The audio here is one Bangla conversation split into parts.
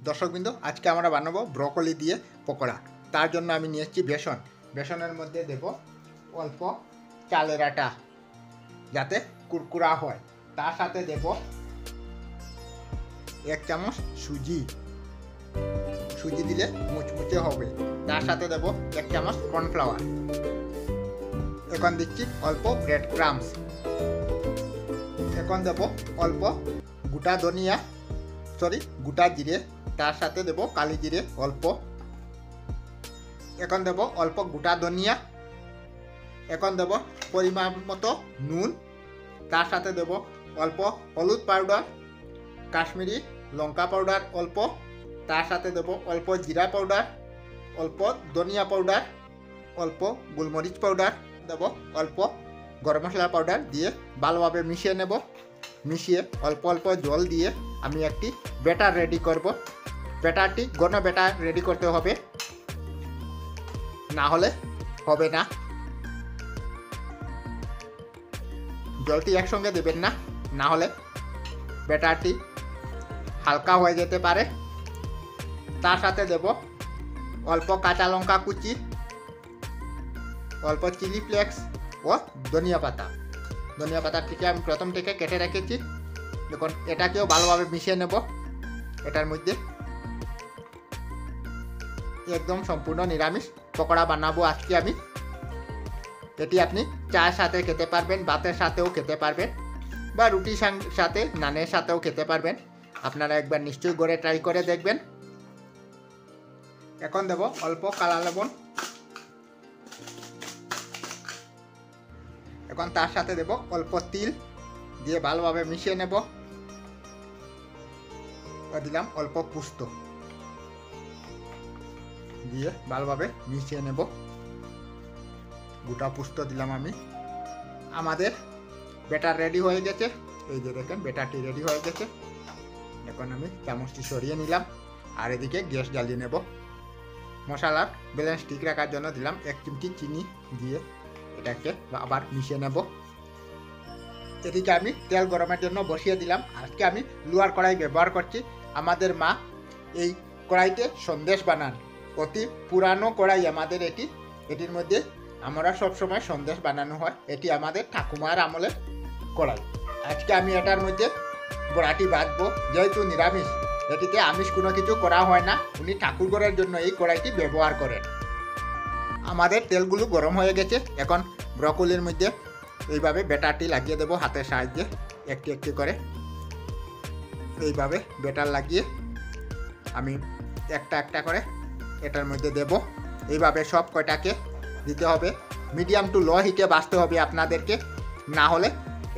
দর্শকবৃন্দ, আজকে আমরা বানাবো ব্রকলি দিয়ে পকোড়া। তার জন্য আমি নিয়েছি বেসন। বেসনের মধ্যে দেব অল্প চালের আটা যাতে কুরকুরা হয়। তার সাথে দেব 1 চামচ সুজি। সুজি দিলে মুচমুচে হবে। তার সাথে দেব 1 চামচ কর্নফ্লাওয়ার। এখন দিচ্ছি অল্প ব্রেড ক্রাম্বস। এখন দেব অল্প গোটা ধনিয়া, গোটা জিরে। তার সাথে দেব কালি জিরে অল্প। এখন দেব অল্প গোটা ধনিয়া। এখন দেব পরিমাণ মতো নুন। তার সাথে দেব অল্প হলুদ পাউডার, কাশ্মীরি লঙ্কা পাউডার অল্প। তার সাথে দেব অল্প জিরা পাউডার, অল্প ধনিয়া পাউডার, অল্প গোলমরিচ পাউডার, দেব অল্প গরম মশলা পাউডার দিয়ে ভালোভাবে মিশিয়ে নেব। মিশিয়ে অল্প অল্প জল দিয়ে আমি একটি ব্যাটার রেডি করব। ব্যাটারটি ঘন ব্যাটার রেডি করতে হবে, না হলে হবে না। জলটি একসঙ্গে দেবেন না, না হলে ব্যাটারটি হালকা হয়ে যেতে পারে। তার সাথে দেব অল্প কাঁচা লঙ্কা কুচি, অল্প চিলি ফ্লেক্স ও ধনিয়া পাতা। ধনিয়া পাতাটিকে আমি প্রথম থেকে কেটে রেখেছি। দেখুন, এটাকেও ভালোভাবে মিশিয়ে নেব এটার মধ্যে। একদম সম্পূর্ণ নিরামিষ পকোড়া বানাবো আজকে আমি। এটি আপনি চায়ের সাথে খেতে পারবেন, ভাতের সাথেও খেতে পারবেন, বা রুটির সাথে নানের সাথেও খেতে পারবেন। আপনারা একবার নিশ্চয়ই ঘরে ট্রাই করে দেখবেন। এখন দেব অল্প কালা লবণ। এখন তার সাথে দেব অল্প তিল দিয়ে ভালোভাবে মিশিয়ে নেব। দিলাম অল্প পোস্ত দিয়ে ভালোভাবে মিশিয়ে নেব। গোটা পোস্ত দিলাম আমি। আমাদের ব্যাটার রেডি হয়ে গেছে। এই যে দেখেন, ব্যাটারটি রেডি হয়ে গেছে। এখন আমি চামচটি সরিয়ে নিলাম আর এদিকে গ্যাস জ্বালিয়ে নেব। মশলার ব্যালেন্স ঠিক রাখার জন্য দিলাম 1 চিমটি চিনি দিয়ে এটাকে আবার মিশিয়ে নেব। এদিকে আমি তেল গরমের জন্য বসিয়ে দিলাম। আজকে আমি লোহার কড়াই ব্যবহার করছি। আমাদের মা এই কড়াইতে সন্দেশ বানান। অতি পুরানো কড়াই আমাদের এটি। এটির মধ্যে আমরা সবসময় সন্দেশ বানানো হয়। এটি আমাদের ঠাকুমার আমলের কড়াই। আজকে আমি এটার মধ্যে বড়াটি বাঁধবো। যেহেতু নিরামিষ, এটিতে আমিষ কোনো কিছু করা হয় না। উনি ঠাকুরঘরের জন্য এই কড়াইটি ব্যবহার করেন। আমাদের তেলগুলো গরম হয়ে গেছে। এখন ব্রকলির মধ্যে এইভাবে ব্যাটারটি লাগিয়ে দেব হাতের সাহায্যে, একটি একটি করে। এইভাবে ব্যাটার লাগিয়ে আমি একটা একটা করে এটার মধ্যে দেব। এইভাবে সব কয়টাকে দিতে হবে। মিডিয়াম টু লো হিটে ভাজতে হবে আপনাদেরকে, না হলে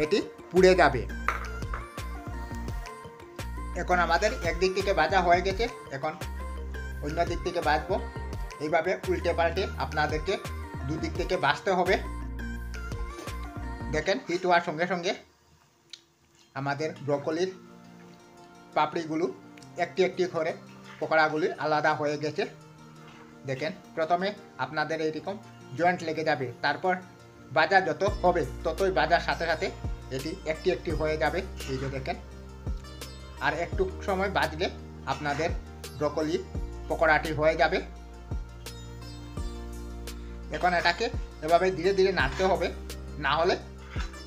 এটি পুড়ে যাবে। এখন আমাদের একদিক থেকে ভাজা হয়ে গেছে। এখন অন্য দিক থেকে ভাজবো। এইভাবে উল্টে পাল্টে আপনাদেরকে দুদিক থেকে ভাজতে হবে। দেখেন, হিট হওয়ার সঙ্গে সঙ্গে আমাদের ব্রকলির পাপড়িগুলো একটি একটি করে পকোড়াগুলি আলাদা হয়ে গেছে। দেখেন, প্রথমে আপনাদের এইরকম জয়েন্ট লেগে যাবে। তারপর ভাজা যত হবে ততই ভাজার সাথে সাথে এটি একটি একটি হয়ে যাবে। এই যে দেখেন, আর একটু সময় ভাজলে আপনাদের ব্রকলি পকোড়াটি হয়ে যাবে। এখন এটাকে এভাবে ধীরে ধীরে নাড়তে হবে, না হলে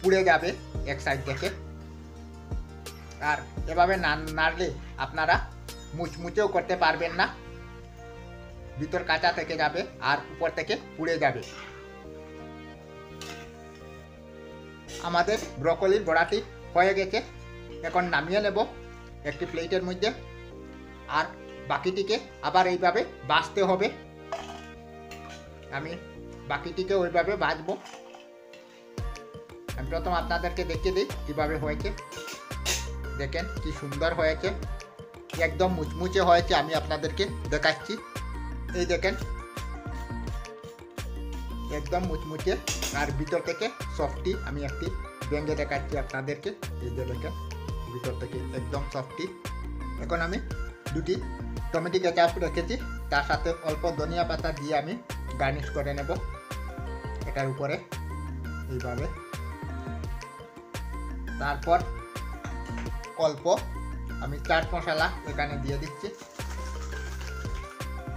পুড়ে যাবে এক সাইড থেকে। আর এভাবে নাড়লে আপনারা মুচমুচেও করতে পারবেন না, ভিতর কাঁচা থেকে যাবে আর উপর থেকে পুড়ে যাবে। আমাদের ব্রকলির বড়াটি হয়ে গেছে। এখন নামিয়ে নেব একটি প্লেটের মধ্যে। আর বাকিটিকে আবার এইভাবে ভাজতে হবে। আমি বাকিটিকে ওইভাবে ভাজবো। আমি প্রথম আপনাদেরকে দেখিয়ে দিই কীভাবে হয়েছে। দেখেন কি সুন্দর হয়েছে, একদম মুচমুচে হয়েছে। আমি আপনাদেরকে দেখাচ্ছি। এই দেখেন, একদম মুচমুচে আর ভিতর থেকে সফটি। আমি একটি ভেঙে দেখাচ্ছি আপনাদেরকে। এই যে দেখেন, ভিতর থেকে একদম সফটি। এখন আমি দুটি টমেটো কেচাপ রেখেছি, তার সাথে অল্প ধনিয়া পাতা দিয়ে আমি গার্নিশ করে নেব এটার উপরে এইভাবে। তারপর অল্প আমি চাট মশলা এখানে দিয়ে দিচ্ছি।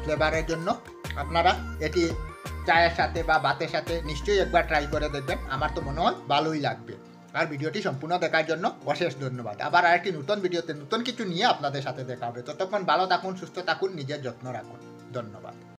ফ্লেভারের জন্য। আপনারা এটি চায়ের সাথে বা ভাতের সাথে নিশ্চয়ই একবার ট্রাই করে দেখবেন, আমার তো মনে হয় ভালোই লাগবে। আর ভিডিওটি সম্পূর্ণ দেখার জন্য অশেষ ধন্যবাদ। আবার আরেকটি নতুন ভিডিওতে নতুন কিছু নিয়ে আপনাদের সাথে দেখা হবে। ততক্ষণ ভালো থাকুন, সুস্থ থাকুন, নিজের যত্ন রাখুন। ধন্যবাদ।